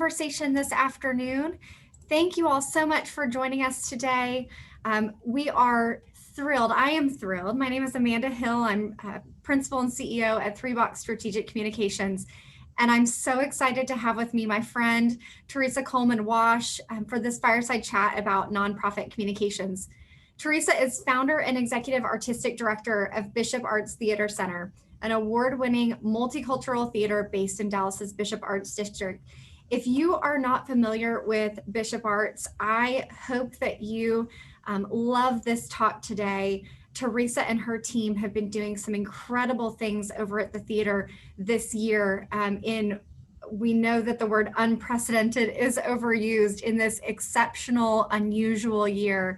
conversation this afternoon. Thank you all so much for joining us today. We are thrilled. I am thrilled. My name is Amanda Hill. I'm Principal and CEO at 3Box Strategic Communications. And I'm so excited to have with me my friend, Teresa Coleman Wash, for this fireside chat about nonprofit communications. Teresa is founder and executive artistic director of Bishop Arts Theater Center, an award-winning multicultural theater based in Dallas's Bishop Arts District. If you are not familiar with Bishop Arts, I hope that you love this talk today. Teresa and her team have been doing some incredible things over at the theater this year. We know that the word unprecedented is overused in this exceptional, unusual year.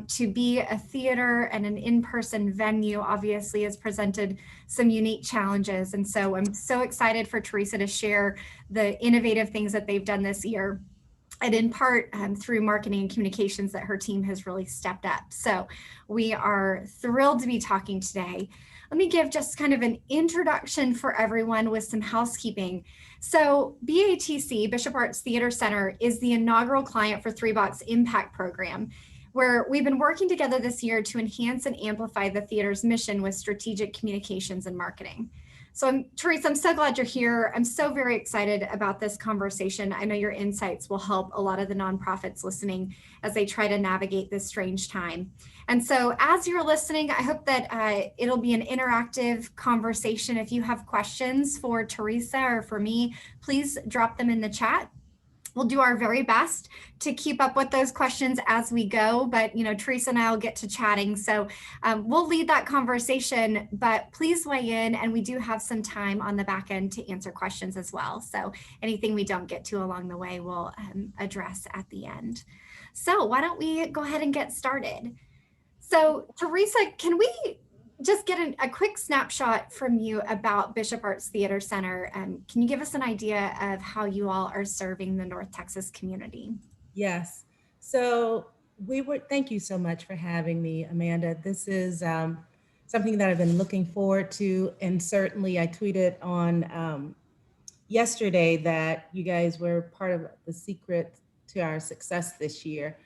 To be a theater and an in-person venue obviously has presented some unique challenges. And so I'm so excited for Teresa to share the innovative things that they've done this year, and in part through marketing and communications that her team has really stepped up. So we are thrilled to be talking today. Let me give just kind of an introduction for everyone with some housekeeping. So BATC, Bishop Arts Theater Center, is the inaugural client for 3Box Impact Program, where we've been working together this year to enhance and amplify the theater's mission with strategic communications and marketing. So Teresa, I'm so glad you're here. I'm so very excited about this conversation. I know your insights will help a lot of the nonprofits listening as they try to navigate this strange time. And so as you're listening, I hope that it'll be an interactive conversation. If you have questions for Teresa or for me, please drop them in the chat. We'll do our very best to keep up with those questions as we go, but Teresa and I will get to chatting. So we'll lead that conversation, but please weigh in, and we do have some time on the back end to answer questions as well. So anything we don't get to along the way, we'll address at the end. So why don't we go ahead and get started? So Teresa, can we just get a quick snapshot from you about Bishop Arts Theater Center? Can you give us an idea of how you all are serving the North Texas community? Yes. So thank you so much for having me, Amanda. This is something that I've been looking forward to. And certainly I tweeted on yesterday that you guys were part of the secret to our success this year.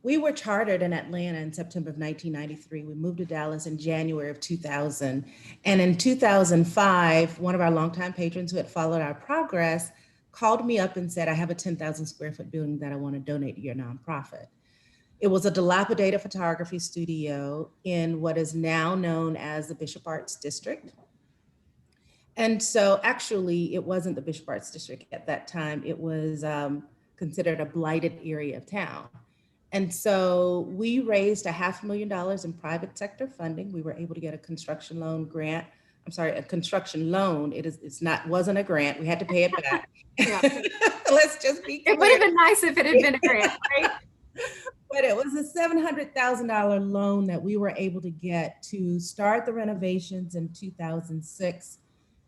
We were chartered in Atlanta in September of 1993. We moved to Dallas in January of 2000. And in 2005, one of our longtime patrons who had followed our progress called me up and said, I have a 10,000 square foot building that I want to donate to your nonprofit. It was a dilapidated photography studio in what is now known as the Bishop Arts District. And so actually, it wasn't the Bishop Arts District at that time. It was considered a blighted area of town. And so we raised $500,000 in private sector funding. We were able to get a construction loan grant. I'm sorry, a construction loan. Wasn't a grant. We had to pay it back. Let's just be clear. It would have been nice if it had been a grant, right? But it was a $700,000 loan that we were able to get to start the renovations in 2006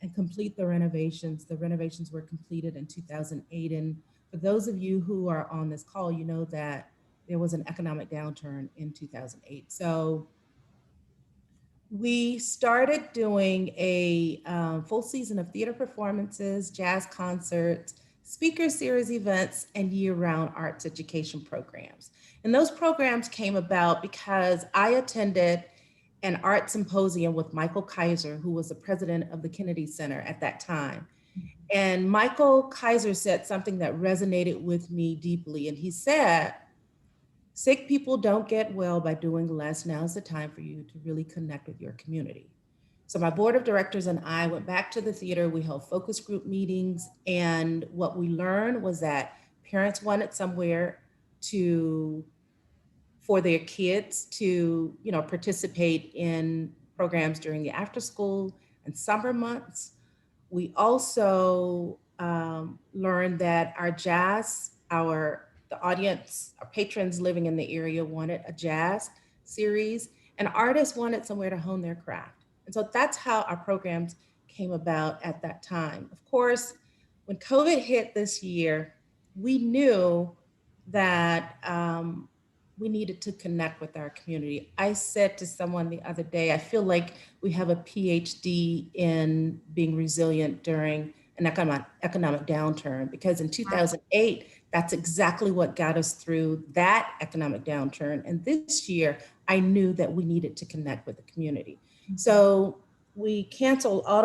and complete the renovations. The renovations were completed in 2008. And for those of you who are on this call, you know that there was an economic downturn in 2008. So we started doing a full season of theater performances, jazz concerts, speaker series events, and year-round arts education programs. And those programs came about because I attended an art symposium with Michael Kaiser, who was the president of the Kennedy Center at that time. And Michael Kaiser said something that resonated with me deeply. And he said, sick people don't get well by doing less. Now's the time for you to really connect with your community. So my board of directors and I went back to the theater. We held focus group meetings. And what we learned was that parents wanted somewhere for their kids to, participate in programs during the after school and summer months. We also learned that the audience, our patrons living in the area wanted a jazz series, and artists wanted somewhere to hone their craft. And so that's how our programs came about at that time. Of course, when COVID hit this year, we knew that we needed to connect with our community. I said to someone the other day, I feel like we have a PhD in being resilient during an economic downturn, because in 2008, that's exactly what got us through that economic downturn. And this year, I knew that we needed to connect with the community. So we canceled all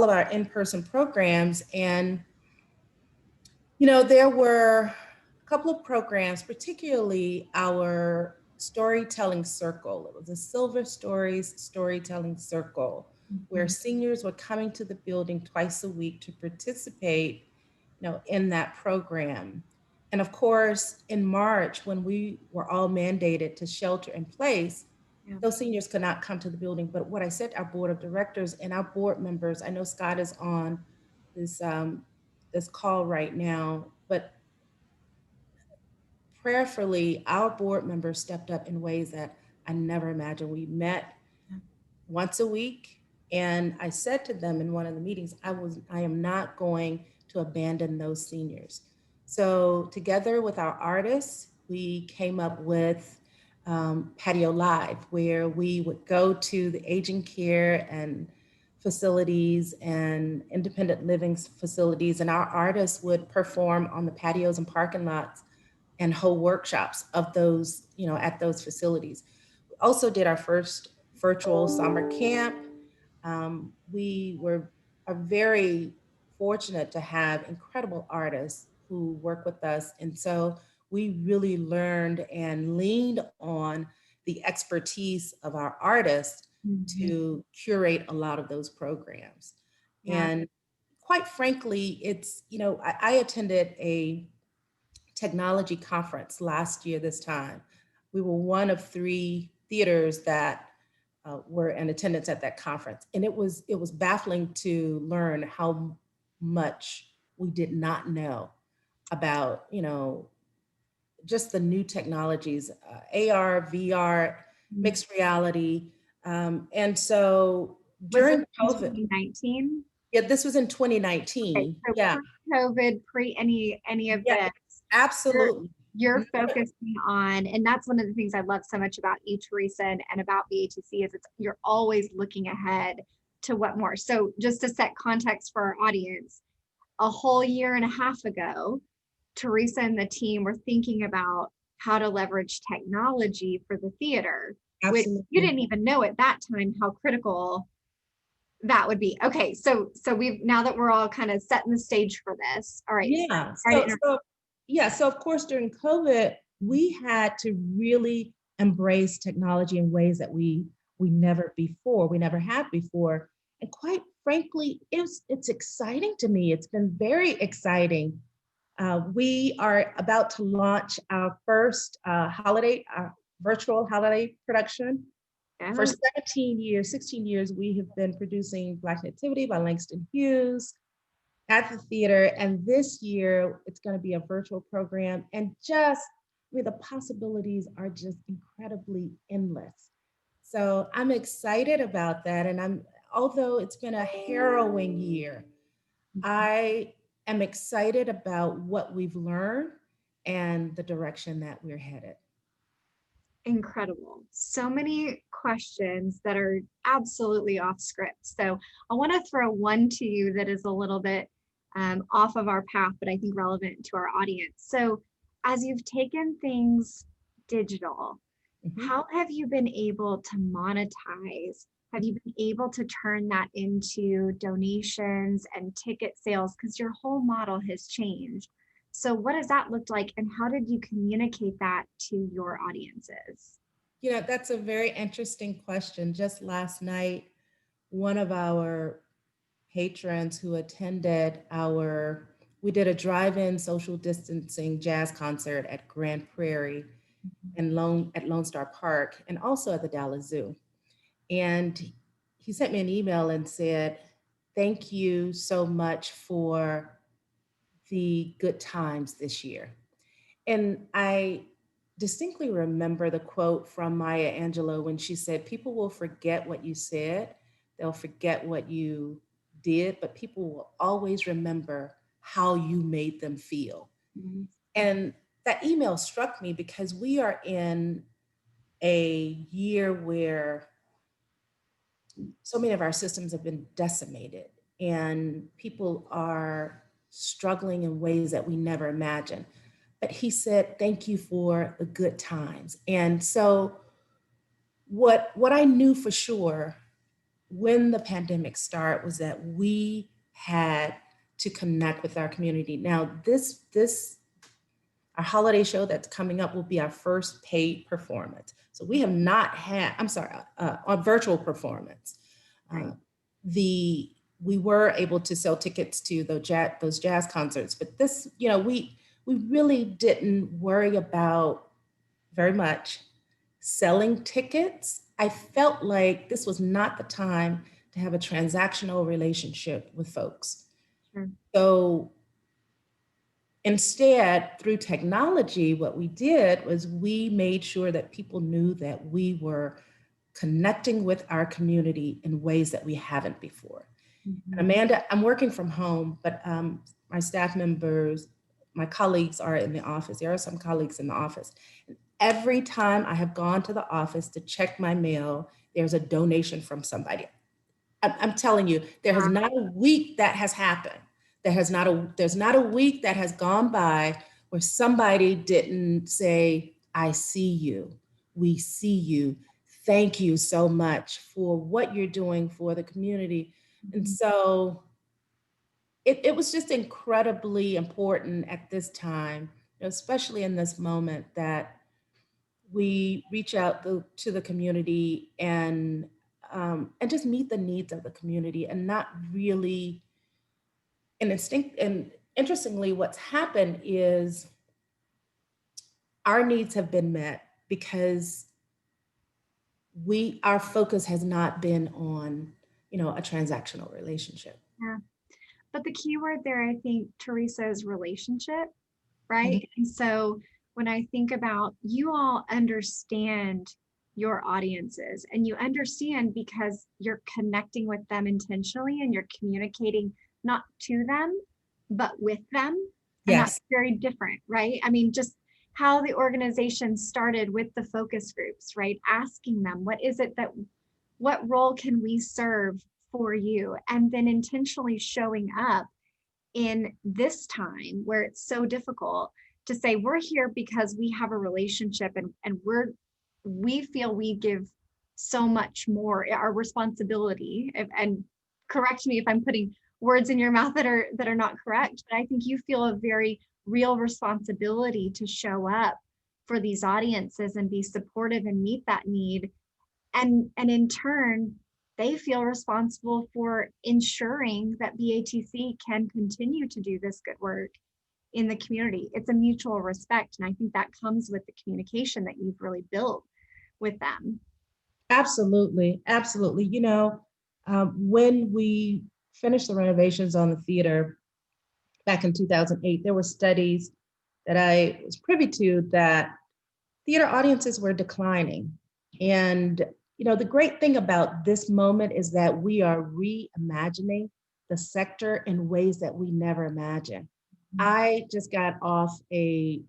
of our in-person programs, and there were a couple of programs, particularly our storytelling circle. It was a Silver Stories storytelling circle where seniors were coming to the building twice a week to participate, in that program. And of course, in March, when we were all mandated to shelter in place, Yeah. those seniors could not come to the building. But what I said to our board of directors and our board members, I know Scott is on this this call right now, but prayerfully, our board members stepped up in ways that I never imagined. We met once a week, and I said to them in one of the meetings, I am not going to abandon those seniors. So together with our artists, we came up with Patio Live, where we would go to the aging care and facilities and independent living facilities, and our artists would perform on the patios and parking lots and hold workshops of those, at those facilities. We also did our first virtual summer camp. We are very fortunate to have incredible artists who work with us. And so we really learned and leaned on the expertise of our artists to curate a lot of those programs. Yeah. And quite frankly, I attended a technology conference last year this time. We were one of 3 theaters that were in attendance at that conference, and it was baffling to learn how much we did not know about just the new technologies, AR, VR, mixed reality, and so Was this during in COVID, 2019? yeah, this was in Okay, 2019, so yeah, pre-COVID, pre any of yeah, this, you're absolutely. you're focusing on, and that's one of the things I love so much about you, Teresa, and about BATC is you're always looking ahead to what more. So just to set context for our audience, a whole year and a half ago, Teresa and the team were thinking about how to leverage technology for the theater, which you Absolutely. didn't even know at that time how critical that would be. Okay, so we've now that we're all kind of setting the stage for this. All right. Yeah. Sorry to So of course during COVID, we had to really embrace technology in ways that we never had before. And quite frankly, it's exciting to me. It's been very exciting. We are about to launch our first virtual holiday production. For interrupt. 17 years, 16 years, we have been producing Black Nativity by Langston Hughes at the theater. And this year, it's going to be a virtual program. And the possibilities are just incredibly endless. So I'm excited about that. And although it's been a harrowing year, I am excited about what we've learned and the direction that we're headed. Incredible. So many questions that are absolutely off script. So I want to throw one to you that is a little bit off of our path, but I think relevant to our audience. So as you've taken things digital, Mhm. how have you been able to monetize? Have you been able to turn that into donations and ticket sales? Because your whole model has changed. So what does that look like, and how did you communicate that to your audiences? That's a very interesting question. Just last night, one of our patrons who attended we did a drive-in social distancing jazz concert at Grand Prairie and at Lone Star Park, and also at the Dallas Zoo. And he sent me an email and said, "Thank you so much for the good times this year." And I distinctly remember the quote from Maya Angelou when she said, "People will forget what you said, they'll forget what you did, but people will always remember how you made them feel." Mhm. And that email struck me because we are in a year where so many of our systems have been decimated. and people are struggling in ways that we never imagined. But he said, thank you for the good times. And so what I knew for sure when the pandemic started was that we had to connect with our community. Now, this our holiday show that's coming up will be our first paid performance. So we have not had, I'm sorry, a virtual performance. Uh, Right. the we were able to sell tickets to those jazz concerts, but this, we really didn't worry about very much selling tickets. I felt like this was not the time to have a transactional relationship with folks. Sure. So instead, through technology, what we did was we made sure that people knew that we were connecting with our community in ways that we haven't before. And Mhm. Amanda, I'm working from home, but my staff members, my colleagues are in the office. There are some colleagues in the office. And every time I have gone to the office to check my mail, there's a donation from somebody. I'm telling you, there has Wow. not a week that has happened. There's not a week that has gone by where somebody didn't say, I see you. We see you. Thank you so much for what you're doing for the community. And Mhm. so it was just incredibly important at this time, especially in this moment, that we reach out to the community and just meet the needs of the community and not really and interestingly what's happened is our needs have been met because our focus has not been on a transactional relationship. Yeah. But the key word there, I think, Teresa, is relationship, Mhm. right? And so when I think about you all understand your audiences and you understand because you're connecting with them intentionally and you're communicating not to them, but with them. And that's Yes. very different, right? I mean, just how the organization started with the focus groups, right? Asking them, what is it that, what role can we serve for you? And then intentionally showing up in this time where it's so difficult to say we're here because we have a relationship and we feel we give so much more our responsibility and correct me if I'm putting words in your mouth that are not correct, but I think you feel a very real responsibility to show up for these audiences and be supportive and meet that need, and in turn they feel responsible for ensuring that BATC can continue to do this good work in the community. It's a mutual respect, and I think that comes with the communication that you've really built with them. Absolutely, absolutely. When we finished the renovations on the theater back in 2008, there were studies that I was privy to that theater audiences were declining. And, the great thing about this moment is that we are reimagining the sector in ways that we never imagined. I just got off a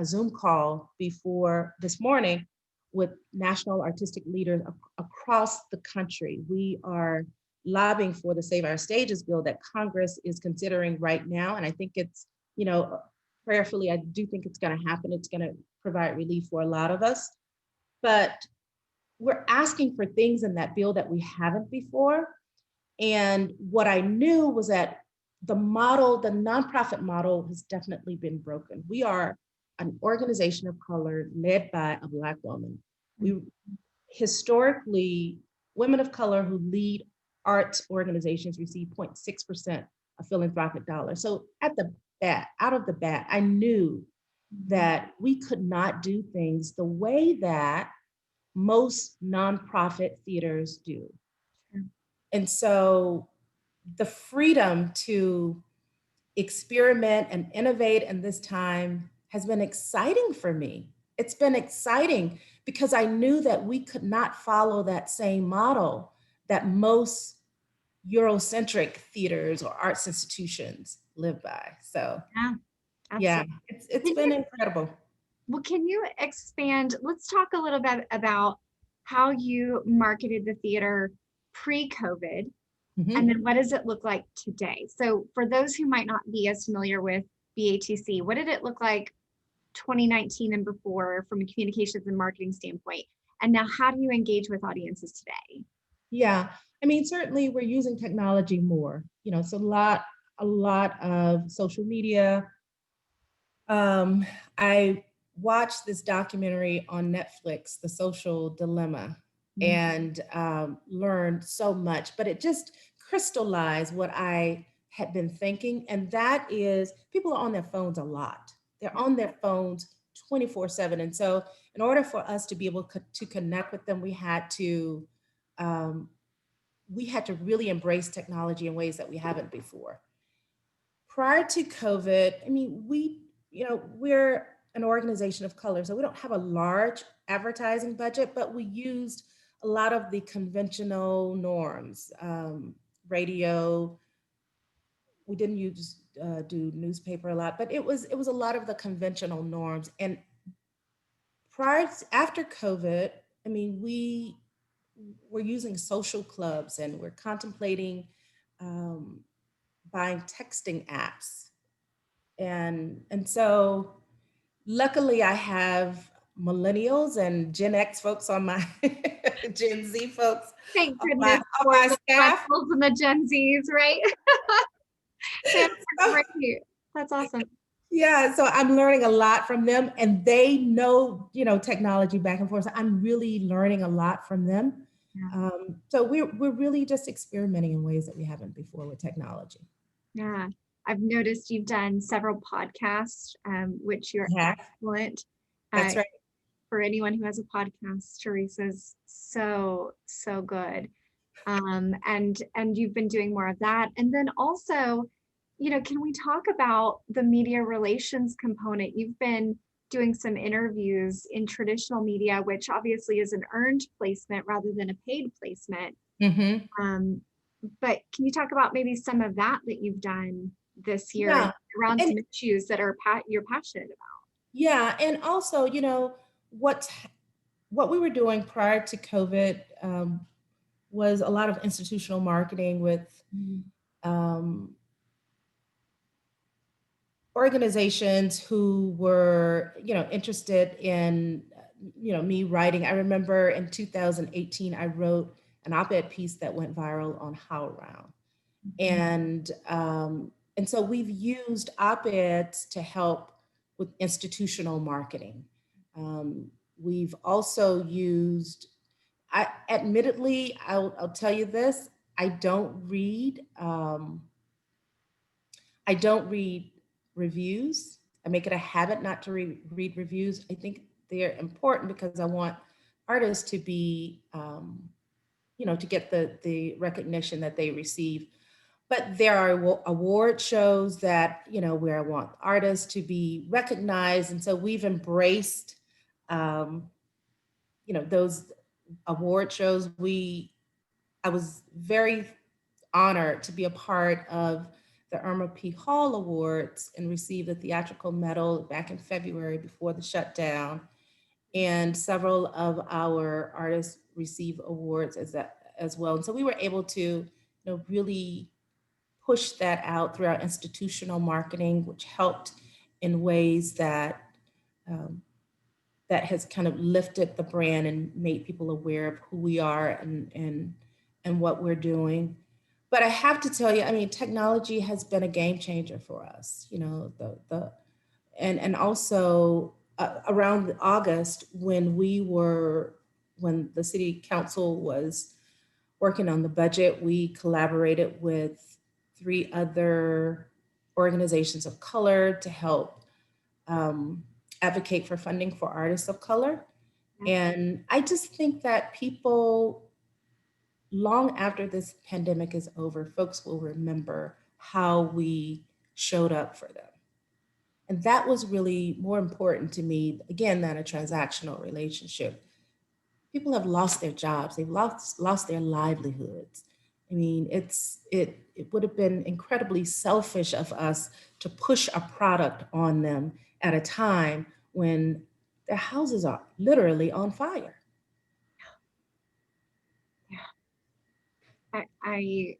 Zoom call before this morning with national artistic leaders across the country. We are lobbying for the Save Our Stages bill that Congress is considering right now. And I think it's, prayerfully, I do think it's going to happen. It's going to provide relief for a lot of us. But we're asking for things in that bill that we haven't before. And what I knew was that the nonprofit model has definitely been broken. We are an organization of color led by a Black woman. We historically, women of color who lead arts organizations receive 0.6% of philanthropic dollars. So out of the bat, I knew that we could not do things the way that most nonprofit theaters do. And so the freedom to experiment and innovate in this time has been exciting for me. It's been exciting because I knew that we could not follow that same model that most Eurocentric theaters or arts institutions live by. So Yeah, yeah, absolutely. it's Can been you, incredible. well, can you expand? Let's talk a little bit about how you marketed the theater pre-COVID And Mhm. then what does it look like today? So for those who might not be as familiar with BATC, what did it look like 2019 and before from a communications and marketing standpoint? And now how do you engage with audiences today? Yeah, I mean, certainly we're using technology more. It's a lot of social media. I watched this documentary on Netflix, The Social Dilemma, Mhm. and learned so much, but it just crystallized what I had been thinking. And that is, people are on their phones a lot. They're on their phones 24/7. And so, in order for us to be able to connect with them, um, we had to really embrace technology in ways that we haven't before. Prior to COVID, I mean, we're an organization of color, so we don't have a large advertising budget, but we used a lot of the conventional norms, radio. We didn't use do newspaper a lot, but it was a lot of the conventional norms. And after COVID, I mean, we're using social clubs, and we're contemplating um, buying texting apps. And so luckily I have millennials and Gen X folks on my Gen Z folks Thank on my goodness on for my the staff. millennials and the Gen Zs, right? They're So, great. That's awesome. yeah, so I'm learning a lot from them, and they know, technology back and forth. So I'm really learning a lot from them. Yeah. So we're really just experimenting in ways that we haven't before with technology. Yeah. I've noticed you've done several podcasts, which you're Yeah, excellent. Uh, that's right. for anyone who has a podcast, Teresa's so good. And you've been doing more of that. And then also, can we talk about the media relations component? You've been doing some interviews in traditional media, which obviously is an earned placement rather than a paid placement. Hmm. Um, but can you talk about maybe some of that that you've done this year and Yeah. around And some issues that you're passionate about? yeah, and also, what what we were doing prior to COVID was a lot of institutional marketing with Mm. um, organizations who were, interested in, me writing. I remember in 2018, I wrote an op-ed piece that went viral on HowlRound. Mhm. And so we've used op-eds to help with institutional marketing. We've also used, I'll tell you this, I don't read, I don't read reviews. I make it a habit not to read reviews. I think they're important because I want artists to be, to get the recognition that they receive. But there are award shows that, where I want artists to be recognized. And so we've embraced, um, those award shows. I was very honored to be a part of the Irma P. Hall Awards and receive the theatrical medal back in February before the shutdown. And several of our artists receive awards as well. And so we were able to, really push that out through our institutional marketing, which helped in ways um, that has kind of lifted the brand and made people aware of who we are and what we're doing. But I have to tell you, I mean, technology has been a game changer for us. And also around August when the city council was working on the budget, we collaborated with three other organizations of color to help um, advocate for funding for artists of color. Yeah. And I just think that people, long after this pandemic is over, folks will remember how we showed up for them. And that was really more important to me, again, than a transactional relationship. People have lost their jobs, they've lost their livelihoods. I mean, it would have been incredibly selfish of us to push a product on them at a time when their houses are literally on fire. Yeah. I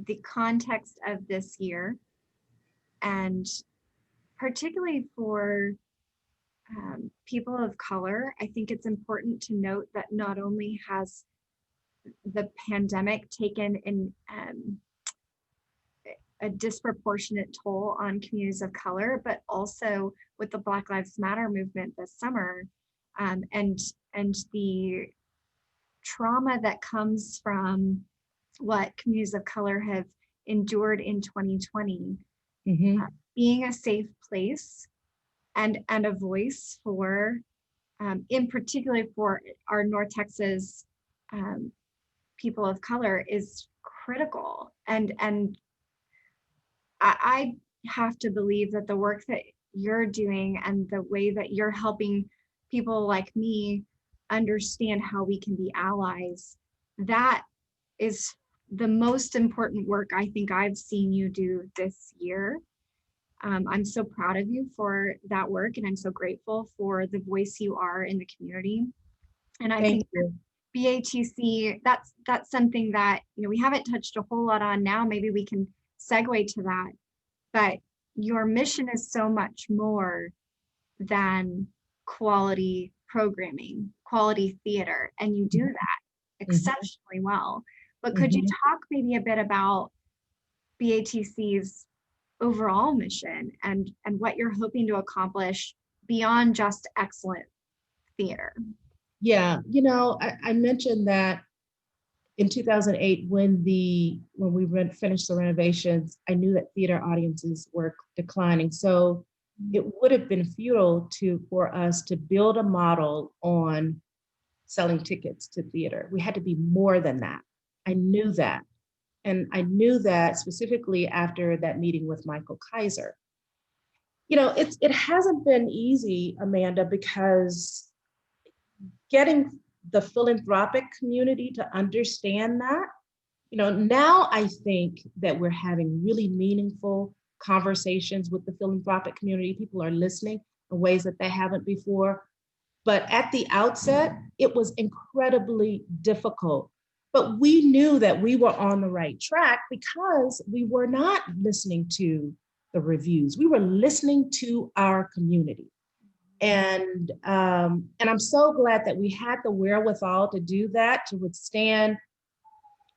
the context of this year, and particularly for people of color, I think it's important to note that not only has the pandemic taken a disproportionate toll on communities of color, but also with the Black Lives Matter movement this summer, and the trauma that comes from what communities of color have endured in 2020, Mm-hmm. being a safe place and a voice for, in particular for our North Texas um, people of color is critical. And I have to believe that the work that you're doing and the way that you're helping people like me understand how we can be allies, that is the most important work I think I've seen you do this year. I'm so proud of you for that work, and I'm so grateful for the voice you are in the community. And I Thank think you. BATC, that's something that, we haven't touched a whole lot on now. Maybe we can segue to that. But your mission is so much more than quality programming, quality theater, and you do that Mm-hmm. exceptionally well. But could you Mm-hmm. talk maybe a bit about BATC's overall mission and what you're hoping to accomplish beyond just excellent theater? Yeah, I mentioned that in 2008, when we finished the renovations, I knew that theater audiences were declining. So it would have been futile for us to build a model on selling tickets to theater. We had to be more than that. I knew that. And I knew that specifically after that meeting with Michael Kaiser. It hasn't been easy, Amanda, because getting the philanthropic community to understand that, now I think that we're having really meaningful conversations with the philanthropic community. People are listening in ways that they haven't before. But at the outset, it was incredibly difficult. But we knew that we were on the right track because we were not listening to the reviews. We were listening to our community. And I'm so glad that we had the wherewithal to do that, to withstand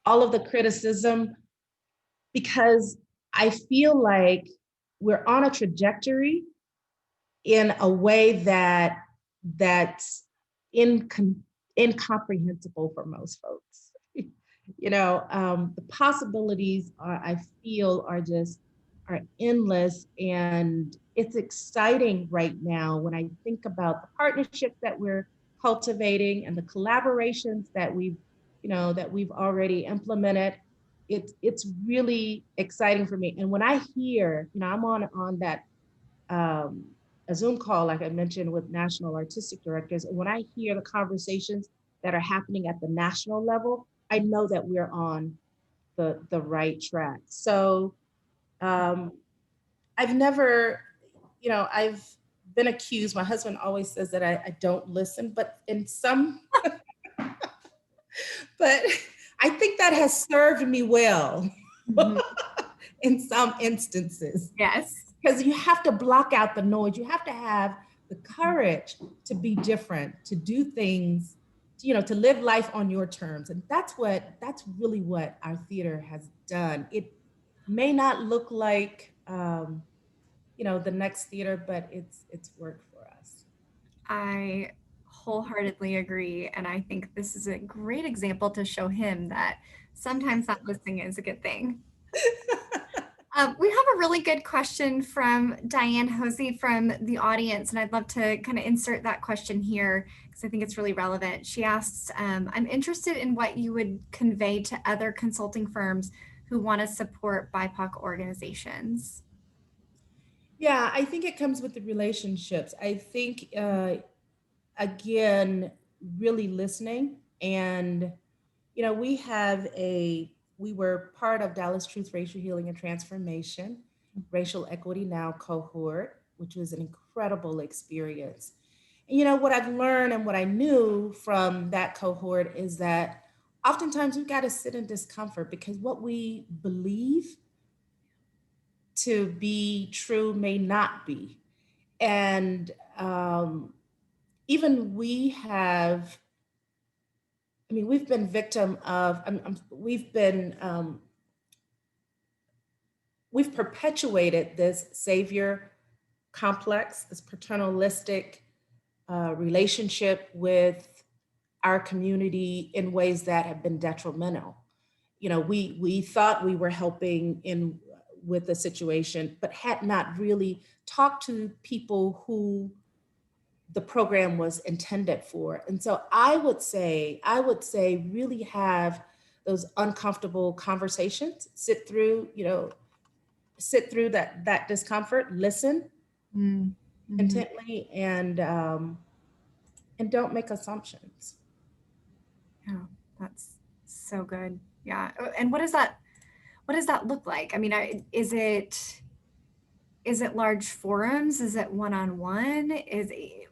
all of the criticism, because I feel like we're on a trajectory in a way that's incomprehensible for most folks. The possibilities I feel are endless, and it's exciting right now when I think about the partnerships that we're cultivating and the collaborations that we've already implemented. It's really exciting for me. And when I hear, I'm on that um, a Zoom call, like I mentioned, with national artistic directors. And when I hear the conversations that are happening at the national level, I know that we're on the right track. So um, I've never, I've been accused. My husband always says that I don't listen, but I think that has served me well Mhm. in some instances. Yes. Because you have to block out the noise. You have to have the courage to be different, to do things, to live life on your terms. And that's really what our theater has done. It may not look like the next theater, but it's worked for us. I wholeheartely agree. And I think this is a great example to show him that sometimes not listening is a good thing. We have a really good question from Diane Hosey from the audience, and I'd love to kind of insert that question here because I think it's really relevant. She asks, I'm interested in what you would convey to other consulting firms who want to support BIPOC organizations. Yeah, I think it comes with the relationships. I think again, really listening. And we were part of Dallas Truth Racial Healing and Transformation Racial Equity Now cohort, which was an incredible experience. And what I've learned and what I knew from that cohort is that oftentimes we've got to sit in discomfort because what we believe to be true may not be. And even we have, I mean, we've been victim of, we've perpetuated this savior complex, this paternalistic relationship with our community in ways that have been detrimental. You know, we thought we were helping in with the situation, but had not really talked to people who the program was intended for. And so I would say really have those uncomfortable conversations, sit through that discomfort, listen Mm-hmm. intently, and don't make assumptions. Oh, that's so good. Yeah. And what does that look like? I mean, is it large forums? Is it one-on-one?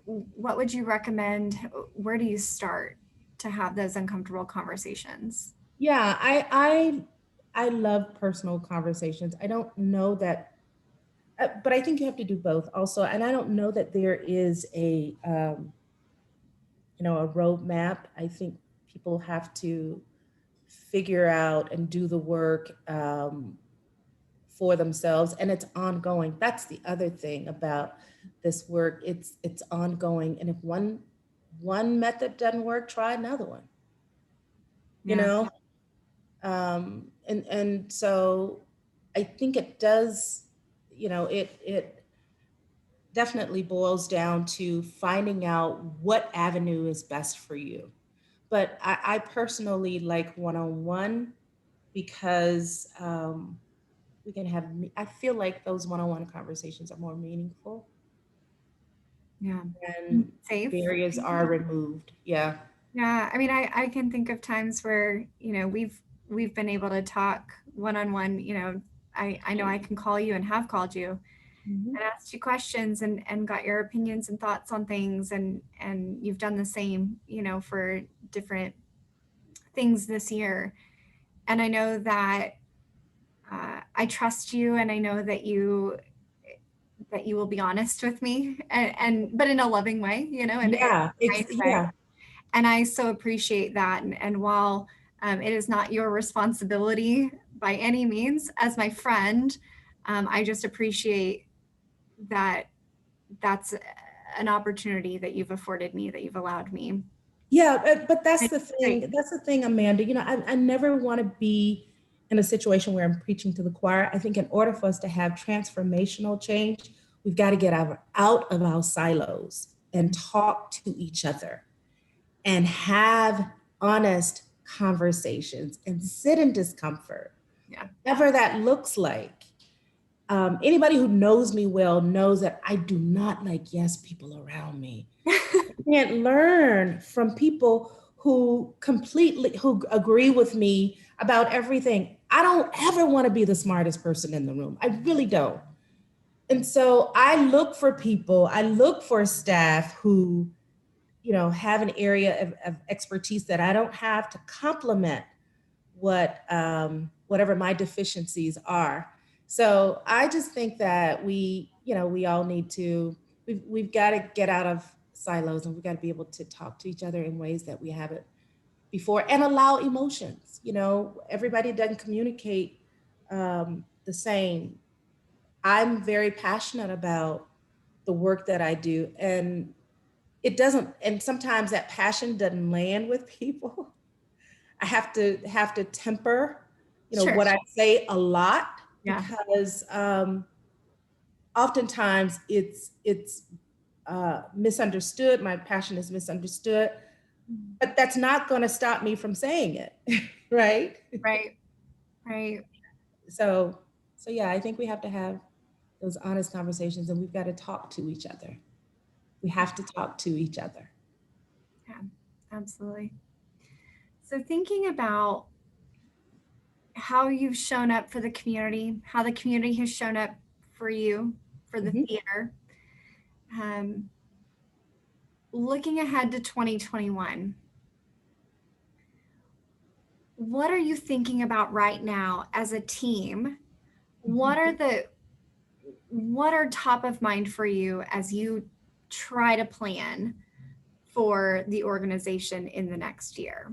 What would you recommend? Where do you start to have those uncomfortable conversations? Yeah, I love personal conversations. I don't know that, but I think you have to do both also. And I don't know that there is a roadmap. I think people have to figure out and do the work for themselves, and it's ongoing. That's the other thing about this work. It's ongoing, and if one method doesn't work, try another one. You Yeah. know, and so I think it does. It definitely boils down to finding out what avenue is best for you. But I personally like one-on-one because we can have, I feel like those one-on-one conversations are more meaningful Yeah. and Safe. barriers are removed. Yeah. Yeah, I mean, I can think of times where, we've been able to talk one on one. I know I can call you and have called you Mhm. and asked you questions and got your opinions and thoughts on things, and you've done the same, for different things this year. And I know that I trust you, and I know that you will be honest with me, and but in a loving way, and in Yeah, a nice way. yeah. And I so appreciate that. And while it is not your responsibility by any means, as my friend, I just appreciate that that's an opportunity that you've afforded me, that you've allowed me. Yeah, but It's great. that's the thing, Amanda. I never want to be in a situation where I'm preaching to the choir. I think in order for us to have transformational change, we've got to get out of our silos and talk to each other and have honest conversations and sit in discomfort, Yeah. whatever that looks like. Anybody who knows me well knows that I do not like yes people around me. Can't learn from people who agree with me about everything. I don't ever want to be the smartest person in the room. I really don't. And so I look for staff who, have an area of expertise that I don't have to complement whatever my deficiencies are. So I just think that we all need to, we've got to get out of silos, and we've got to be able to talk to each other in ways that we haven't before, and allow emotions. Everybody doesn't communicate the same. I'm very passionate about the work that I do, and sometimes that passion doesn't land with people. I have to temper, Sure. what I say a lot, Yeah. because oftentimes it's misunderstood. My passion is misunderstood, but that's not going to stop me from saying it, right? Right. Right. So so yeah, I think we have to have those honest conversations, and we've got to talk to each other. We have to talk to each other. Yeah. Absolutely. So thinking about how you've shown up for the community, how the community has shown up for you, for the Mhm. theater. Um, Looking ahead to 2021, what are you thinking about right now as a team? Mhm. What are the what are top of mind for you as you try to plan for the organization in the next year?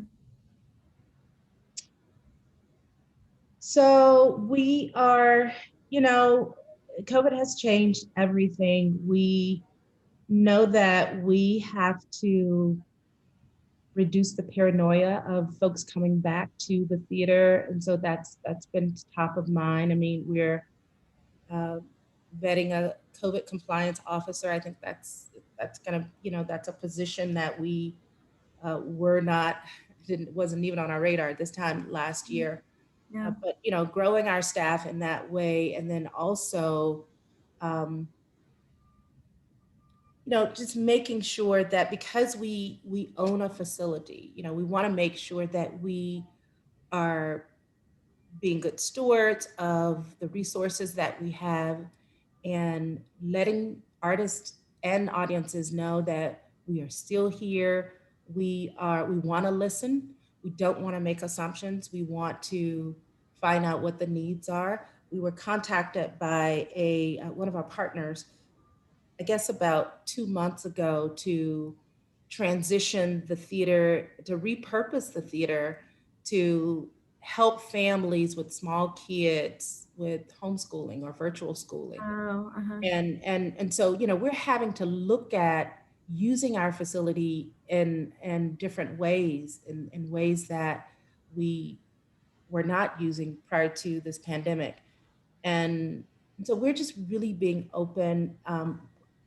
So we are, you know, COVID has changed everything. We know that we have to reduce the paranoia of folks coming back to the theater, and so that's been top of mind. I mean, we're uh, vetting a COVID compliance officer. I think that's gonna, that's a position that we were not didn't wasn't even on our radar this time last year. Yeah. But growing our staff in that way, and then also, um, just making sure that because we own a facility, we want to make sure that we are being good stewards of the resources that we have, and letting artists and audiences know that we are still here. We want to listen. We don't want to make assumptions. We want to find out what the needs are. We were contacted by a one of our partners, I guess about 2 months ago, to transition the theater, to repurpose the theater to help families with small kids with homeschooling or virtual schooling. Oh, uh-huh. And so, we're having to look at using our facility in different ways, in ways that we were not using prior to this pandemic. And so we're just really being open.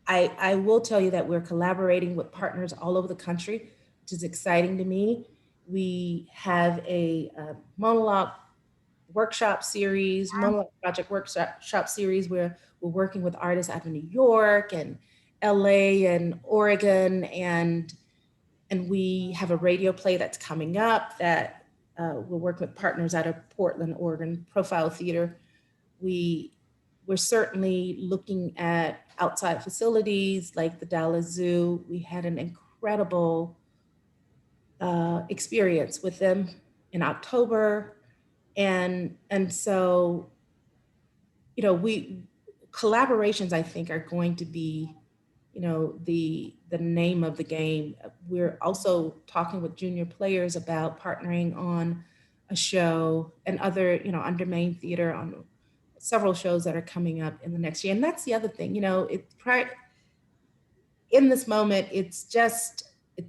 I will tell you that we're collaborating with partners all over the country, which is exciting to me. We have a monologue monologue project workshop series, where we're working with artists out of New York and LA and Oregon, and we have a radio play that's coming up that we're working with partners out of Portland, Oregon, Profile Theater. We we're certainly looking at outside facilities like the Dallas Zoo. We had an incredible experience with them in October, and so we collaborations, I think, are going to be the name of the game. We're also talking with junior players about partnering on a show, and other under main theater on several shows that are coming up in the next year. And that's the other thing, in this moment, it's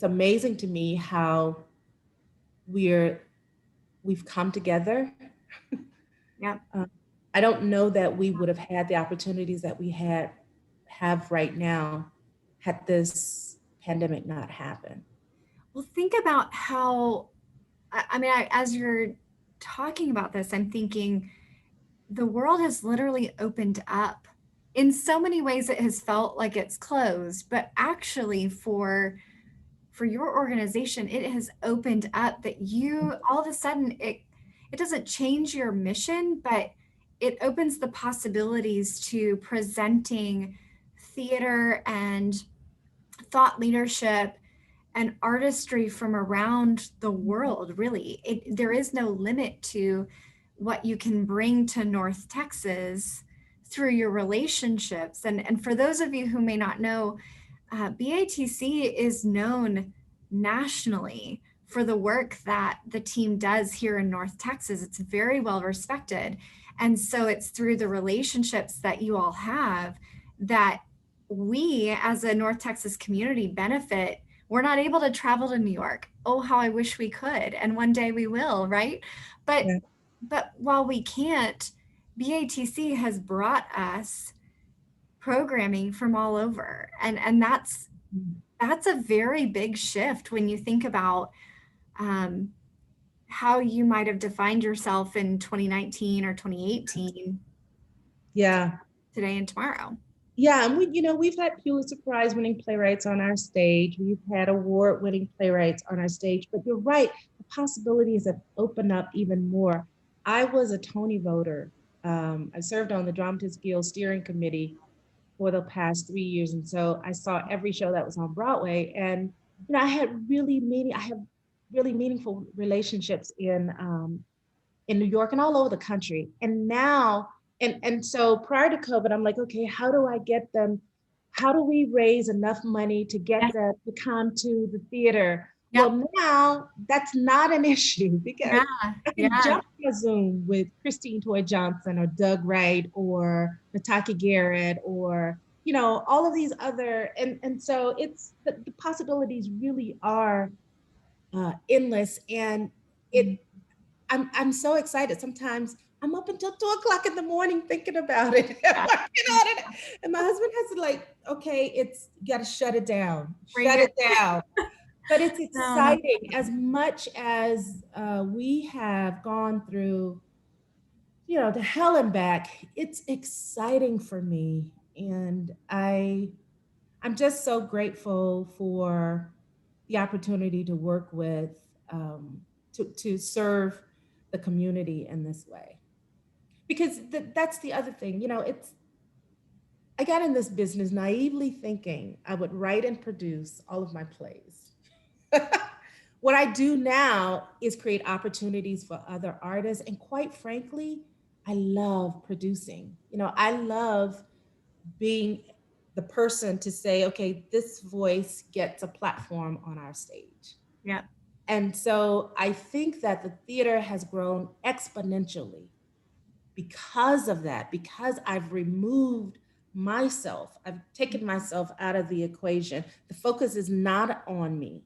amazing to me how we're we've come together. Yep. uh, I don't know that we would have had the opportunities that we have right now had this pandemic not happened. Well, think about how, I mean, as you're talking about this, I'm thinking the world has literally opened up. In so many ways, it has felt like it's closed, but actually, for your organization, it has opened up that you all of a sudden it doesn't change your mission, but it opens the possibilities to presenting theater and thought leadership and artistry from around the world. Really, there is no limit to what you can bring to North Texas through your relationships. And for those of you who may not know, BATC is known nationally for the work that the team does here in North Texas. It's very well respected. And so it's through the relationships that you all have that we as a North Texas community benefit. We're not able to travel to New York. Oh, how I wish we could. And one day we will, right? But Yeah. but while we can't, BATC has brought us programming from all over. And that's a very big shift when you think about um, how you might have defined yourself in 2019 or 2018, Yeah. today and tomorrow. Yeah, and we've had Pulitzer Prize winning playwrights on our stage. We've had award winning playwrights on our stage. But you're right, the possibilities have opened up even more. I was a Tony voter. I served on the Dramatists Guild steering committee for the past 3 years, and so I saw every show that was on Broadway. And I had really many. I have really meaningful relationships in New York and all over the country. And now, and so prior to COVID, I'm like, okay, how do I get them? How do we raise enough money to get Yes. them to come to the theater? Yep. Well, now that's not an issue because Yeah. I can Yeah. jump on a Zoom with Christine Toy Johnson or Doug Wright or Nataki Garrett or all of these other and so it's the possibilities really are endless and Mhm. it I'm so excited. Sometimes I'm up until 2 o'clock in the morning thinking about it, Yeah. working on it. And my husband has to like, okay, you got to shut it down, Bring shut it. it down. But it's No, that's exciting as much as we have gone through, the hell and back. It's exciting for me, and I'm just so grateful for the opportunity to work with, um, to serve the community in this way. Because that's the other thing, I got in this business naively thinking I would write and produce all of my plays. What I do now is create opportunities for other artists. And quite frankly, I love producing. I love being the person to say, okay, this voice gets a platform on our stage. yeah. And so I think that the theater has grown exponentially because of that, because I've removed myself, I've taken myself out of the equation. The focus is not on me.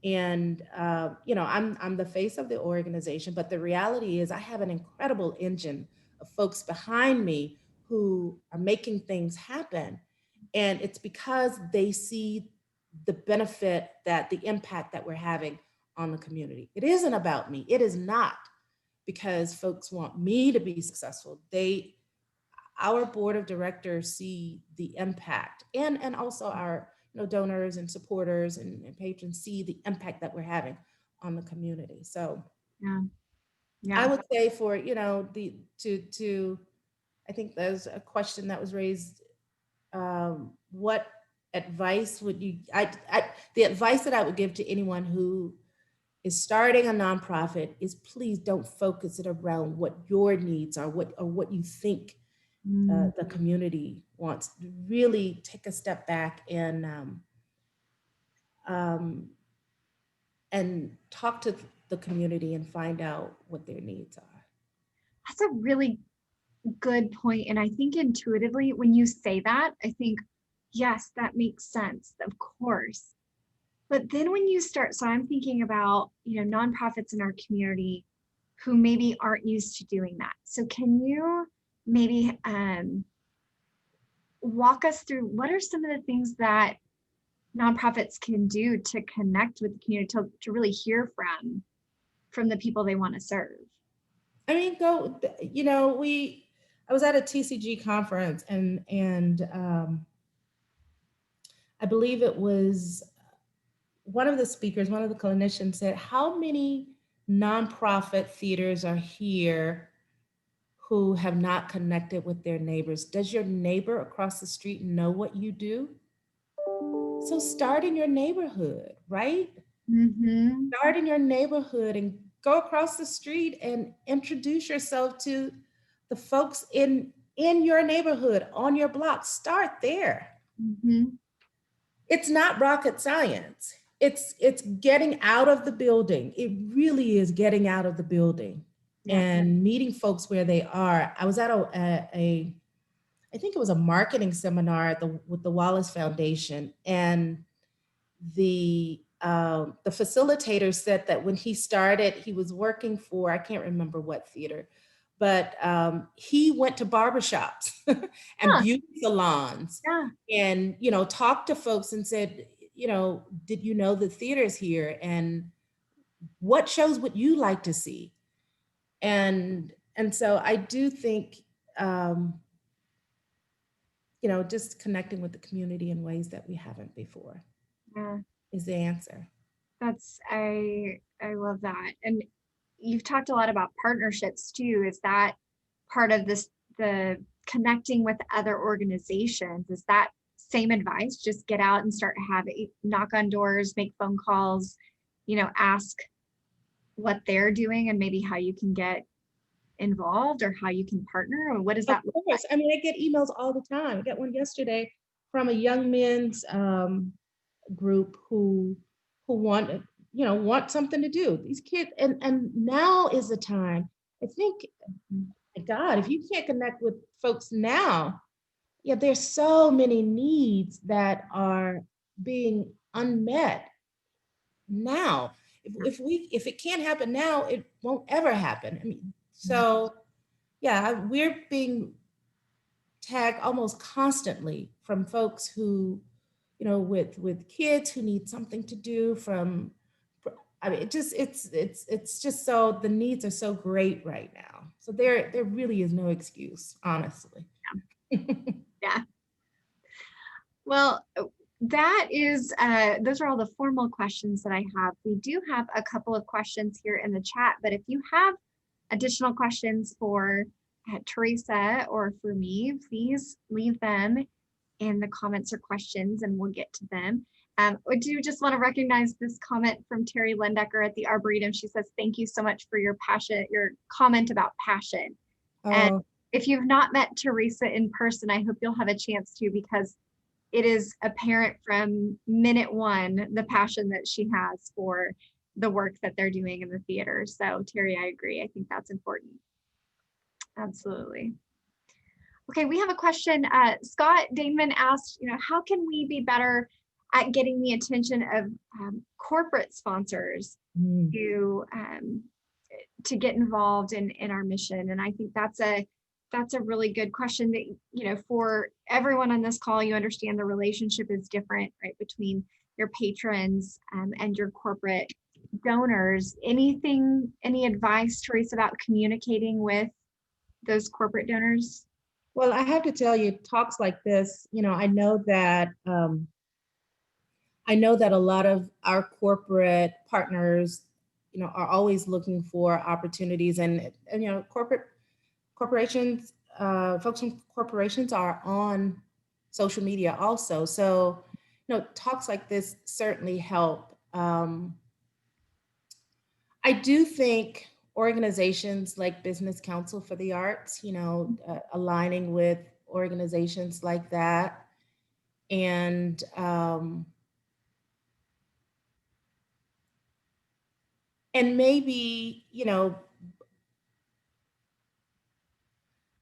And I'm the face of the organization, but the reality is I have an incredible engine of folks behind me who are making things happen. And it's because they see the benefit, that the impact that we're having on the community. It isn't about me. It is not because folks want me to be successful. Our board of directors see the impact, and also our donors and supporters and patrons see the impact that we're having on the community. So Yeah. I Yeah. would say for the to I think there's a question that was raised. What advice would you the advice that I would give to anyone who is starting a nonprofit is, please don't focus it around what your needs are, what you think Mm. the community wants. Really take a step back um, and talk to the community and find out what their needs are. That's a really good point. And I think intuitively, when you say that, I think, yes, that makes sense, of course. But then when you start, so I'm thinking about, nonprofits in our community who maybe aren't used to doing that. So can you maybe walk us through what are some of the things that nonprofits can do to connect with the community, to really hear from the people they want to serve? I mean, I was at a TCG conference and I believe it was one of the speakers, one of the clinicians said, how many nonprofit theaters are here who have not connected with their neighbors? Does your neighbor across the street know what you do? So start in your neighborhood, right? Mm-hmm. Start in your neighborhood and go across the street and introduce yourself to the folks in your neighborhood, on your block. Start there. Mm-hmm. It's not rocket science. It's getting out of the building. It really is getting out of the building Yeah. and meeting folks where they are. I was at a I think it was a marketing seminar with the Wallace Foundation, and the facilitator said that when he started, he was working for, I can't remember what theater, but he went to barbershops and Huh. beauty salons Yeah. and talked to folks and said, did you know the theater's here and what shows would you like to see? And so I do think um, just connecting with the community in ways that we haven't before Yeah. is the answer. I love that. And you've talked a lot about partnerships too. Is that part of this, the connecting with other organizations? Is that same advice? Just get out and start having, knock on doors, make phone calls, ask what they're doing and maybe how you can get involved or how you can partner, or what does Of that look like? course. I mean, I get emails all the time. I got one yesterday from a young men's group who want something to do. These kids, and now is the time. I think, my God, if you can't connect with folks now, yeah, there's so many needs that are being unmet now. If it can't happen now, it won't ever happen. I mean, so yeah, we're being tagged almost constantly from folks who, with kids who need something to do. I mean, it's just so the needs are so great right now. So there really is no excuse, honestly. Yeah. Well, those are all the formal questions that I have. We do have a couple of questions here in the chat, but if you have additional questions for Teresa or for me, please leave them in the comments or questions and we'll get to them. I do just want to recognize this comment from Terry Lendecker at the Arboretum. She says, thank you so much for your comment about passion. And Oh, if you've not met Teresa in person, I hope you'll have a chance to, because it is apparent from minute one, the passion that she has for the work that they're doing in the theater. So Terry, I agree. I think that's important. Absolutely. Okay, we have a question. Scott Daneman asked, how can we be better at getting the attention of corporate sponsors mm. to get involved in our mission? And I think that's a really good question that, for everyone on this call, you understand the relationship is different, right, between your patrons and your corporate donors. Any advice, Teresa, about communicating with those corporate donors? Well, I have to tell you, talks like this, I know that a lot of our corporate partners, are always looking for opportunities, and corporations, folks from corporations are on social media also. So, talks like this certainly help. I do think organizations like Business Council for the Arts, aligning with organizations like that, and maybe,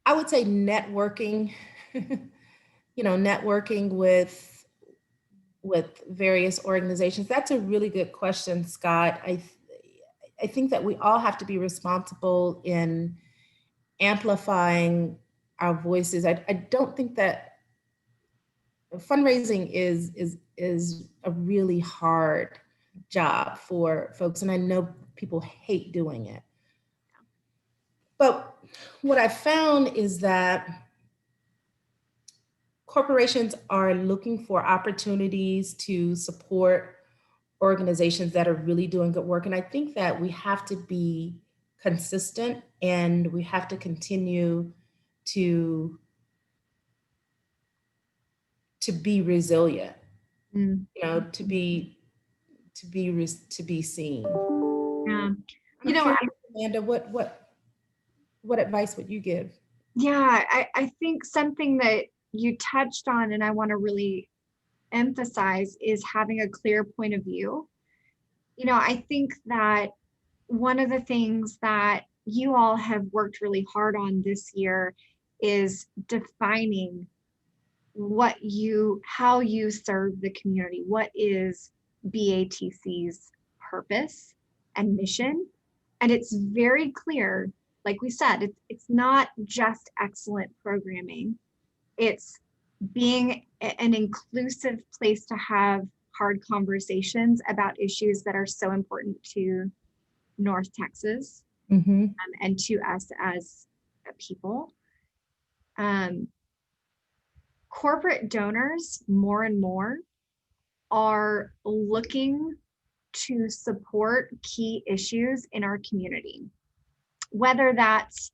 I would say networking, networking with various organizations. That's a really good question, Scott. I think that we all have to be responsible in amplifying our voices. I don't think that fundraising is a really hard job for folks, and I know people hate doing it. But what I found is that corporations are looking for opportunities to support organizations that are really doing good work. And I think that we have to be consistent, and we have to continue to be resilient, Mm. to be seen. Yeah. I'm curious, Amanda, what advice would you give? Yeah, I think something that you touched on and I want to really emphasize is having a clear point of view. I think that one of the things that you all have worked really hard on this year is defining how you serve the community. What is BATC's purpose and mission? And it's very clear, like we said, it's not just excellent programming. It's being an inclusive place to have hard conversations about issues that are so important to North Texas Mm-hmm. and to us as a people. Corporate donors, more and more, are looking to support key issues in our community, whether that's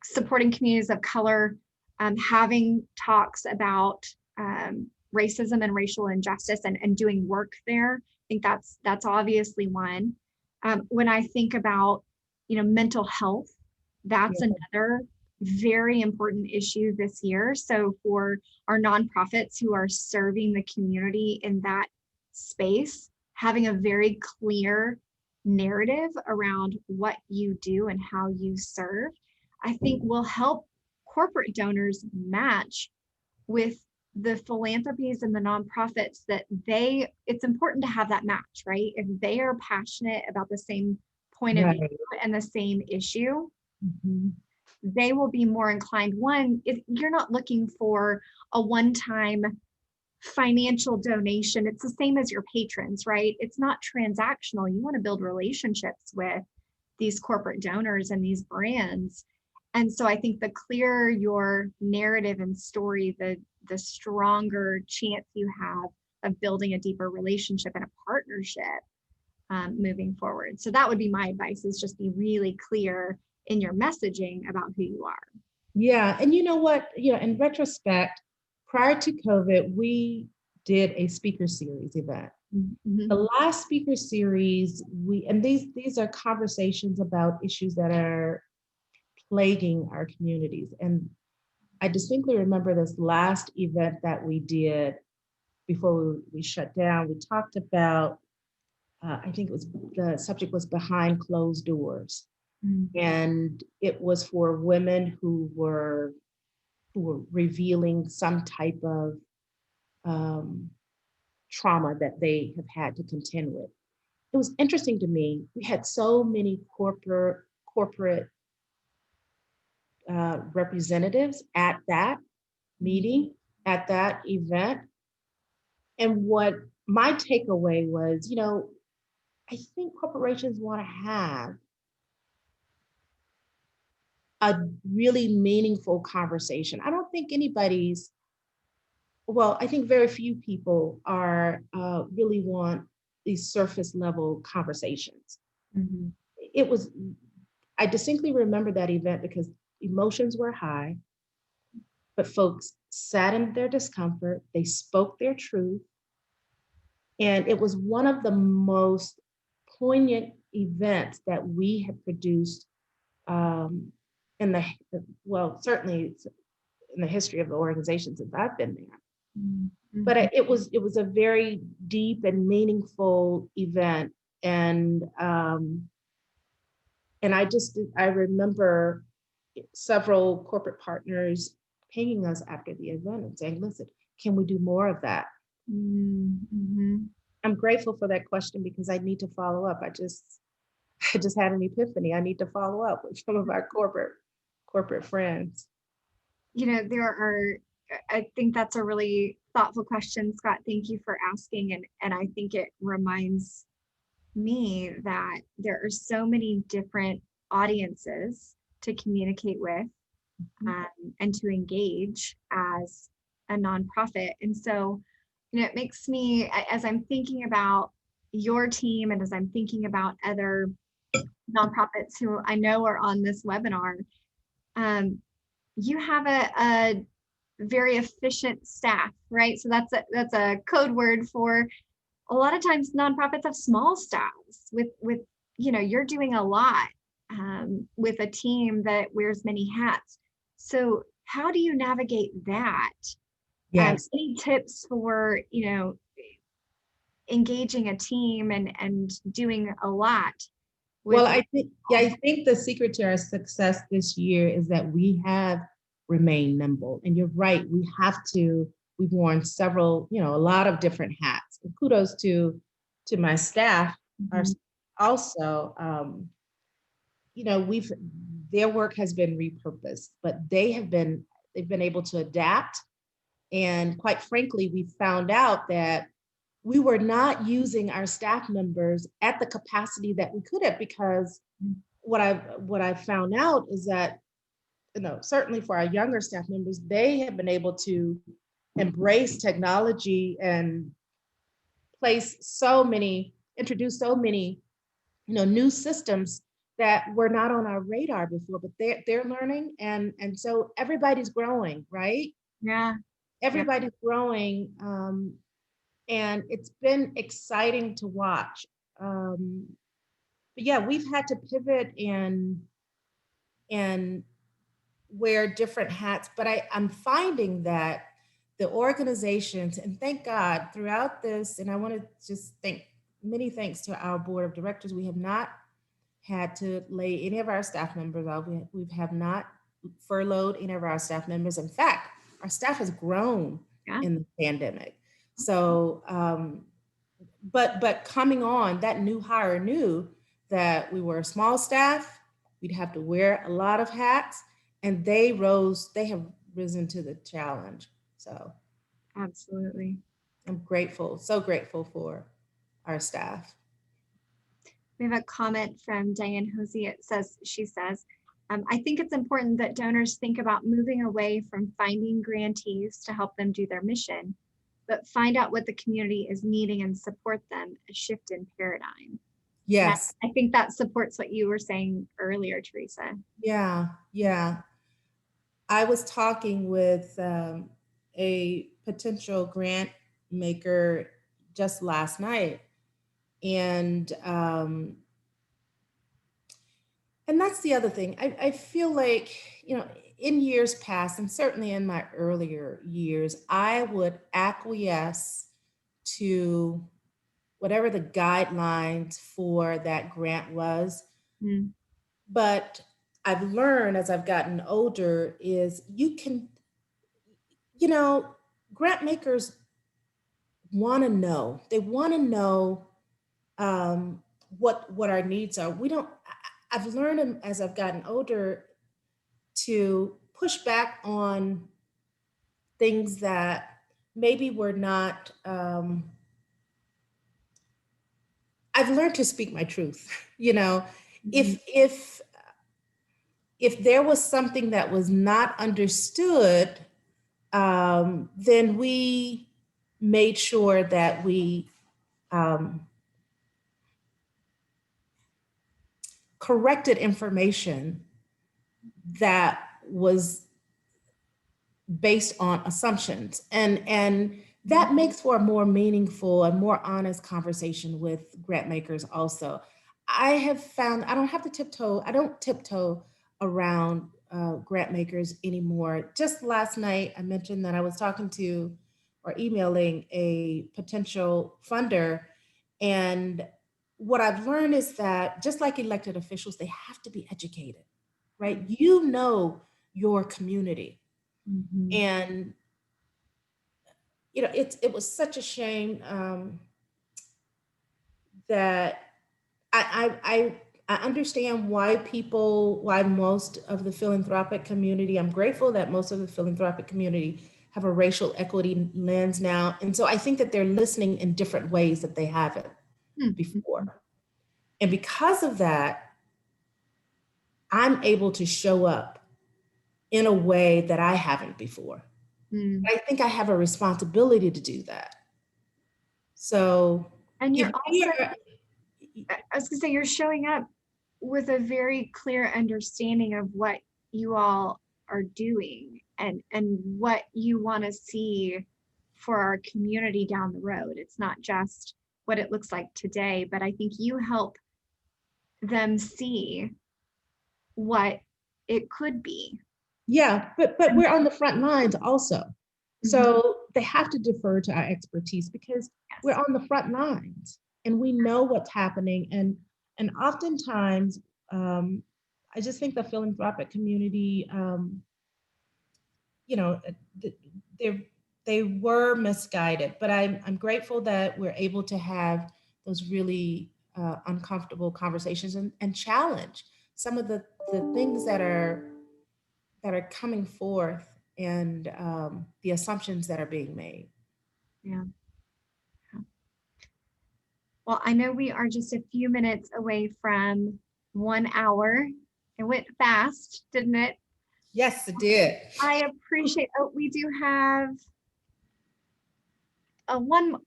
supporting communities of color, having talks about racism and racial injustice and doing work there think that's obviously one. When I think about, mental health, that's Yeah. another very important issue this year. So for our nonprofits who are serving the community in that space, having a very clear narrative around what you do and how you serve, I think will help corporate donors match with the philanthropies and the nonprofits that it's important to have that match, right? If they are passionate about the same point of view Right. and the same issue, Mhm. they will be more inclined. One, if you're not looking for a one-time financial donation, it's the same as your patrons, right? It's not transactional. You want to build relationships with these corporate donors and these brands. And so I think the clearer your narrative and story, the stronger chance you have of building a deeper relationship and a partnership moving forward. So that would be my advice, is just be really clear in your messaging about who you are. Yeah. And you know what? In retrospect, prior to COVID, we did a speaker series event. Mm-hmm. The last speaker series, and these are conversations about issues that are plaguing our communities. And I distinctly remember this last event that we did before we shut down. We talked about, I think the subject was behind closed doors. Mm-hmm. And it was for women who were revealing some type of um, trauma that they have had to contend with. It was interesting to me. We had so many corporate representatives at that meeting, at that event. And what my takeaway was, I think corporations want to have a really meaningful conversation. I don't think I think very few people really want these surface level conversations. Mm-hmm. It was, I distinctly remember that event because emotions were high, but folks sat in their discomfort, they spoke their truth, and it was one of the most poignant events that we have produced um, in the, certainly in the history of the organization since I've been there. Mm-hmm. But it was a very deep and meaningful event, and I remember several corporate partners pinging us after the event and saying, "Listen, can we do more of that?" Mm-hmm. I'm grateful for that question because I need to follow up. I just had an epiphany. I need to follow up with some of our corporate friends. I think that's a really thoughtful question, Scott. Thank you for asking. And I think it reminds me that there are so many different audiences to communicate with, um, and to engage as a nonprofit. And so, it makes me, as I'm thinking about your team and as I'm thinking about other nonprofits who I know are on this webinar, um, you have a very efficient staff, right? So that's a code word for, a lot of times nonprofits have small staffs with you're doing a lot with a team that wears many hats. So how do you navigate that? Yes. Any tips for engaging a team and doing a lot with Well, I think the secret to our success this year is that we have remained nimble. And you're right, we've worn a lot of different hats. And kudos to my staff are Mhm. also, we've their work has been repurposed, but they've been able to adapt. And quite frankly, we found out that we were not using our staff members at the capacity that we could have, because what I found out is that, certainly for our younger staff members, they have been able to embrace technology and introduce so many, new systems that were not on our radar before, but they're learning, and so everybody's growing, right? Yeah. Yeah. Everybody's growing, and it's been exciting to watch. But yeah, we've had to pivot and wear different hats, but I'm finding that the organizations, and thank God throughout this, and I want to just thank many thanks to our board of directors. We have not had to lay any of our staff members off. We have not furloughed any of our staff members. In fact, our staff has grown Yeah. in the pandemic. So, but coming on, that new hire knew that we were a small staff. We'd have to wear a lot of hats, and they have risen to the challenge. So Absolutely. I'm grateful, so grateful for our staff. We have a comment from Diane Hosey. She says, I think it's important that donors think about moving away from finding grantees to help them do their mission, but find out what the community is needing and support them, a shift in paradigm. Yes. I think that supports what you were saying earlier, Teresa. Yeah, yeah. I was talking with a potential grant maker just last night, and that's the other thing. I feel like, in years past, and certainly in my earlier years, I would acquiesce to whatever the guidelines for that grant was. Mm. But I've learned as I've gotten older is grant makers want to know. They want to know what our needs are. I've learned as I've gotten older to push back on things that maybe were not. I've learned to speak my truth. Mhm. If there was something that was not understood, then we made sure that we corrected information that was based on assumptions, and that makes for a more meaningful and more honest conversation with grant makers. Also, I have found I don't tiptoe around grant makers anymore. Just last night I mentioned that I was talking to or emailing a potential funder, and what I've learned is that just like elected officials, they have to be educated, right? Your community. Mhm. And it was such a shame that I understand why most of the philanthropic community. I'm grateful that most of the philanthropic community have a racial equity lens now, and so I think that they're listening in different ways that they haven't Mhm. before, and because of that, I'm able to show up in a way that I haven't before. Mm. I think I have a responsibility to do that. So And if you're we also, are, I was gonna say, you're showing up with a very clear understanding of what you all are doing and what you want to see for our community down the road. It's not just what it looks like today, but I think you help them see what it could be. yeah, but we're on the front lines also. Mhm. So they have to defer to our expertise because we're Yes. on the front lines and we know what's happening. And oftentimes, I just think the philanthropic community, you know, they they were misguided. But I'm grateful that we're able to have those really uncomfortable conversations and challenge some of the things that are coming forth and the assumptions that are being made. Yeah. Well, I know we are just a few minutes away from 1 hour. It went fast, didn't it? Yes, it did. I appreciate, oh, we do have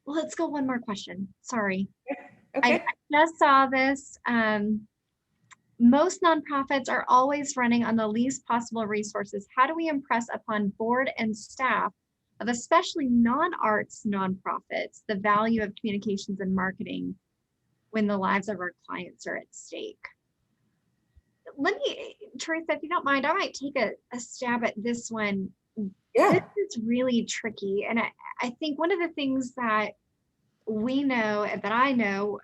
let's go one more question. Sorry. I Okay. just saw this. Most nonprofits are always running on the least possible resources. How do we impress upon board and staff of especially non-arts nonprofits, the value of communications and marketing when the lives of our clients are at stake. Let me, Teresa, if you don't mind, I might take a stab at this one. This Yeah. is really tricky. And I think one of the things that we know, and that I know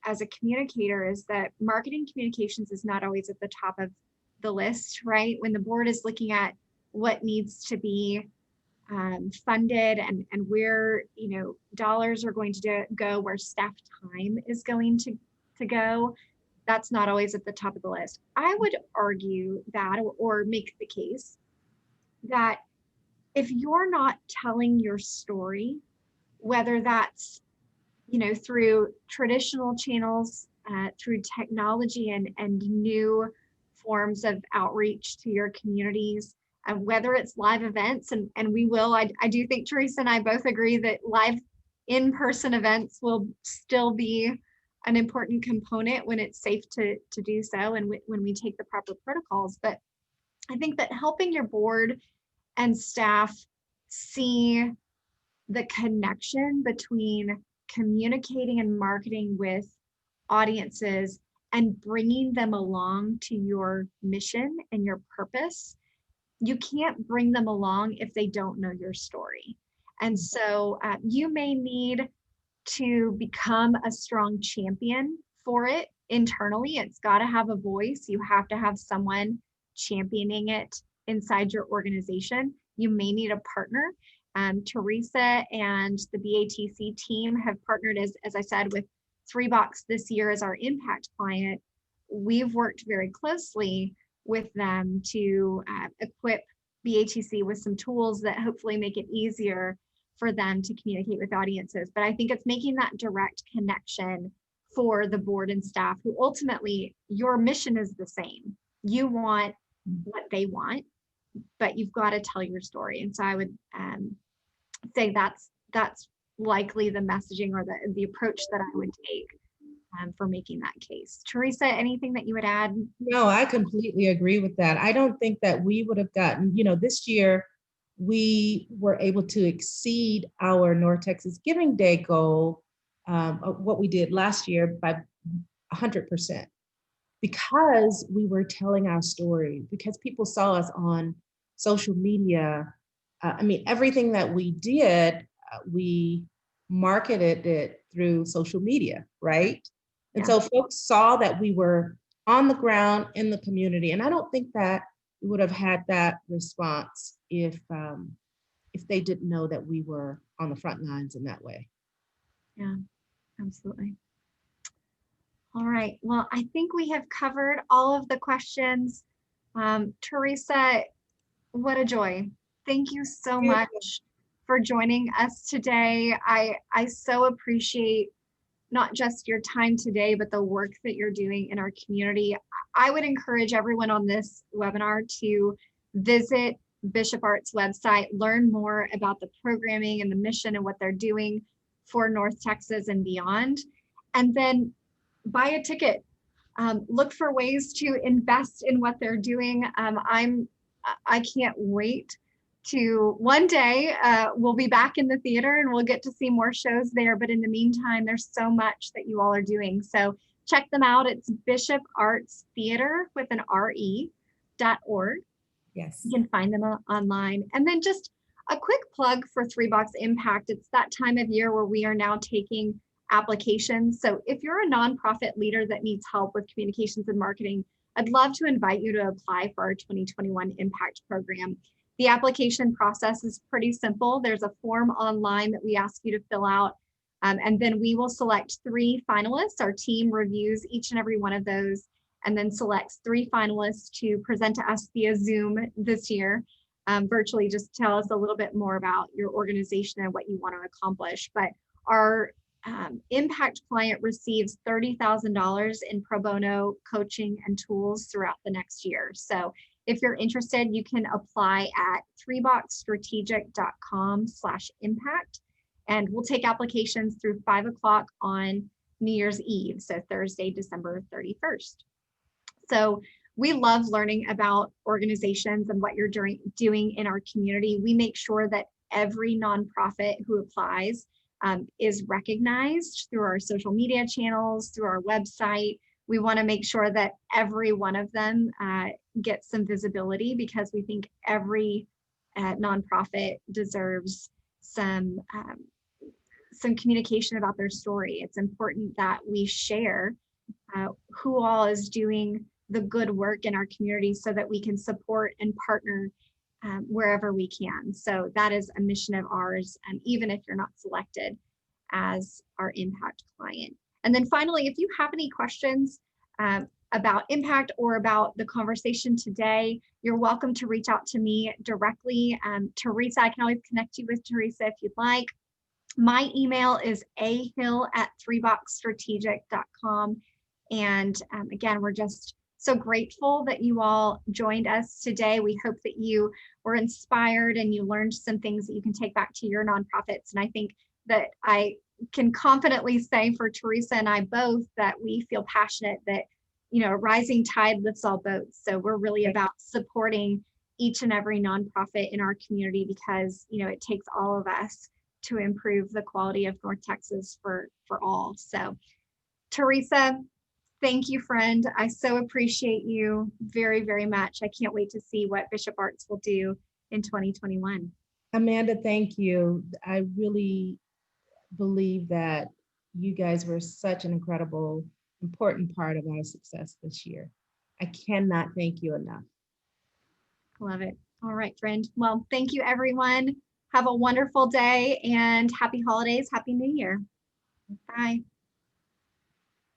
as a communicator, is that marketing communications is not always at the top of the list, right? When the board is looking at what needs to be funded and where, dollars are going to go, where staff time is going to go, that's not always at the top of the list. I would argue that, or make the case that if you're not telling your story, whether that's through traditional channels, through technology and new forms of outreach to your communities, whether it's live events, and we will, I do think Teresa and I both agree that live in-person events will still be an important component when it's safe to do so, and when we take the proper protocols. But I think that helping your board and staff see the connection between communicating and marketing with audiences and bringing them along to your mission and your purpose, you can't bring them along if they don't know your story. And so you may need to become a strong champion for it internally. It's got to have a voice. You have to have someone championing it inside your organization. You may need a partner. Teresa and the BATC team have partnered, as I said, with 3Box this year as our impact client. We've worked very closely with them to equip BATC with some tools that hopefully make it easier for them to communicate with audiences. But I think it's making that direct connection for the board and staff, who ultimately, your mission is the same. You want what they want, but you've got to tell your story. And so I would say that's likely the messaging or the approach that I would take for making that case. Teresa, anything that you would add? No, I completely agree with that. I don't think that we would have gotten, this year, we were able to exceed our North Texas Giving Day goal of what we did last year by 100%, because we were telling our story, because people saw us on social media. Everything that we did, we marketed it through social media, right? And Yeah. so folks saw that we were on the ground in the community. And I don't think that we would have had that response if they didn't know that we were on the front lines in that way. Yeah, absolutely. All right. Well, I think we have covered all of the questions. Teresa, what a joy. Thank you so much for joining us today. I so appreciate not just your time today, but the work that you're doing in our community. I would encourage everyone on this webinar to visit Bishop Art's website, learn more about the programming and the mission and what they're doing for North Texas and beyond, and then buy a ticket. Look for ways to invest in what they're doing. I can't wait to one day we'll be back in the theater and we'll get to see more shows there. But in the meantime, there's so much that you all are doing. So check them out. It's Bishop Arts Theater with an RE.org. Yes. You can find them online. And then just a quick plug for 3Box Impact. It's that time of year where we are now taking applications. So if you're a nonprofit leader that needs help with communications and marketing, I'd love to invite you to apply for our 2021 Impact Program. The application process is pretty simple. There's a form online that we ask you to fill out, and then we will select 3 finalists. Our team reviews each and every one of those and then selects 3 finalists to present to us via Zoom this year. Virtually, just tell us a little bit more about your organization and what you want to accomplish. But our impact client receives $30,000 in pro bono coaching and tools throughout the next year. So if you're interested, you can apply at 3boxstrategic.com/impact, and we'll take applications through 5 o'clock on New Year's Eve, so Thursday, December 31st. So we love learning about organizations and what you're doing in our community. We make sure that every nonprofit who applies is recognized through our social media channels, through our website. We want to make sure that every one of them gets some visibility, because we think every nonprofit deserves some communication about their story. It's important that we share who all is doing the good work in our community so that we can support and partner wherever we can. So that is a mission of ours, even if you're not selected as our impact client. And then finally, if you have any questions about impact or about the conversation today, you're welcome to reach out to me directly. Teresa, I can always connect you with Teresa if you'd like. My email is ahill@threeboxstrategic.com. And again, we're just so grateful that you all joined us today. We hope that you were inspired and you learned some things that you can take back to your nonprofits. And I think that I can confidently say for Teresa and I both that we feel passionate that, you know, a rising tide lifts all boats. So we're really about supporting each and every nonprofit in our community, because, you know, it takes all of us to improve the quality of North Texas for all. So Teresa, thank you, friend. I so appreciate you very, very much. I can't wait to see what Bishop Arts will do in 2021. Amanda, thank you. I really believe that you guys were such an incredible, important part of our success this year. I cannot thank you enough. Love it. All right, friend. Well, thank you, everyone. Have a wonderful day and happy holidays. Happy New Year. Bye.